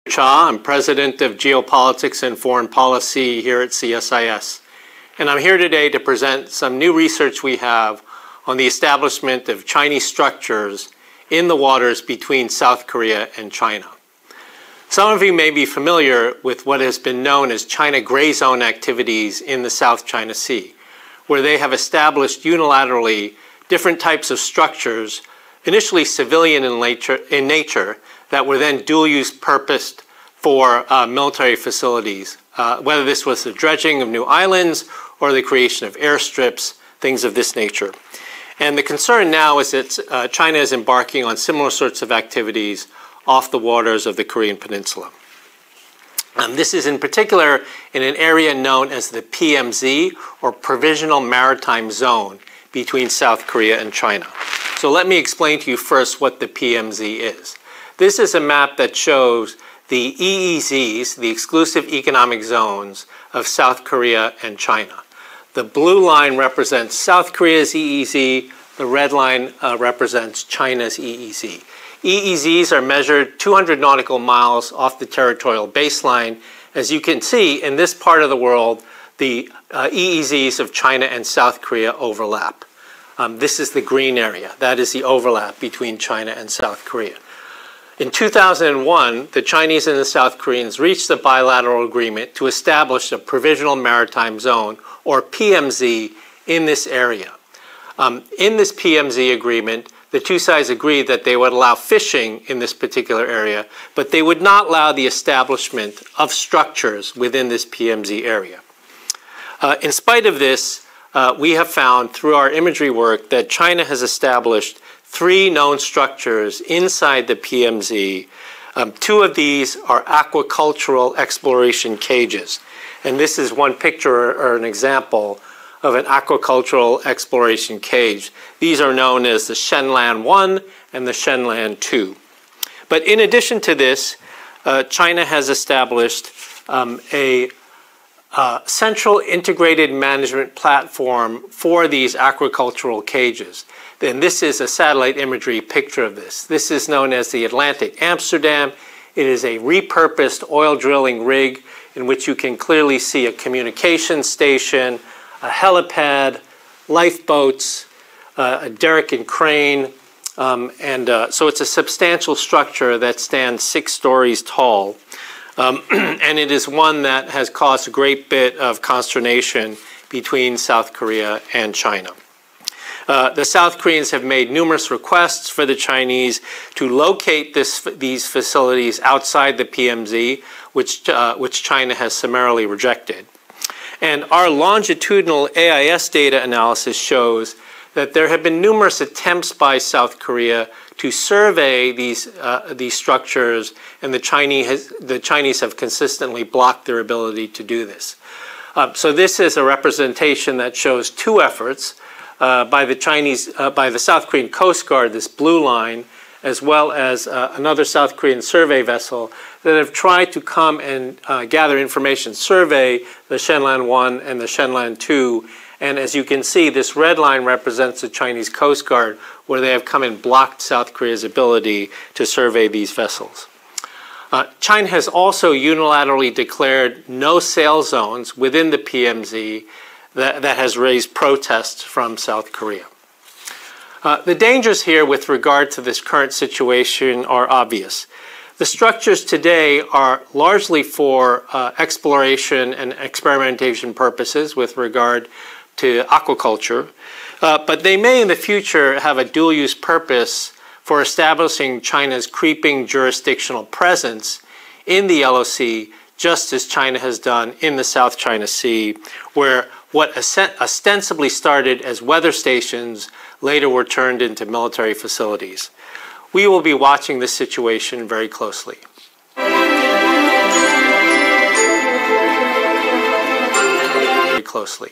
Cha. I'm President of Geopolitics and Foreign Policy here at CSIS. And I'm here today to present some new research we have on the establishment of Chinese structures in the waters between South Korea and China. Some of you may be familiar with what has been known as China Gray Zone activities in the South China Sea, where they have established unilaterally different types of structures, initially civilian in nature, that were then dual-use purposed for military facilities, whether this was the dredging of new islands or the creation of airstrips, things of this nature. And the concern now is that China is embarking on similar sorts of activities off the waters of the Korean Peninsula. This is in particular in an area known as the PMZ, or Provisional Maritime Zone, between South Korea and China. So let me explain to you first what the PMZ is. This is a map that shows the EEZs, the exclusive economic zones of South Korea and China. The blue line represents South Korea's EEZ, the red line represents China's EEZ. EEZs are measured 200 nautical miles off the territorial baseline. As you can see, in this part of the world, the EEZs of China and South Korea overlap. This is the green area. That is the overlap between China and South Korea. In 2001, the Chinese and the South Koreans reached a bilateral agreement to establish a Provisional Maritime Zone, or PMZ, in this area. In this PMZ agreement, the two sides agreed that they would allow fishing in this particular area, but they would not allow the establishment of structures within this PMZ area. In spite of this, we have found through our imagery work that China has established 3 known structures inside the PMZ. 2 of these are aquacultural exploration cages. And this is one picture or an example of an aquacultural exploration cage. These are known as the Shenlan 1 and the Shenlan 2. But in addition to this, China has established a central integrated management platform for these aquacultural cages. And this is a satellite imagery picture of this. This is known as the Atlantic Amsterdam. It is a repurposed oil drilling rig in which you can clearly see a communication station, a helipad, lifeboats, a derrick and crane. So it's a substantial structure that stands 6 stories tall. And it is one that has caused a great bit of consternation between South Korea and China. The South Koreans have made numerous requests for the Chinese to locate these facilities outside the PMZ, which China has summarily rejected. And our longitudinal AIS data analysis shows that there have been numerous attempts by South Korea to survey these structures, and the Chinese have consistently blocked their ability to do this. So this is a representation that shows 2 efforts by the South Korean Coast Guard, this blue line, as well as another South Korean survey vessel that have tried to come and gather information, survey the Shenlan 1 and the Shenlan 2. And as you can see, this red line represents the Chinese Coast Guard, where they have come and blocked South Korea's ability to survey these vessels. China has also unilaterally declared no sail zones within the PMZ that has raised protests from South Korea. The dangers here with regard to this current situation are obvious. The structures today are largely for exploration and experimentation purposes with regard to aquaculture, but they may in the future have a dual-use purpose for establishing China's creeping jurisdictional presence in the Yellow Sea, just as China has done in the South China Sea, where what ostensibly started as weather stations later were turned into military facilities. We will be watching this situation very closely. Very closely.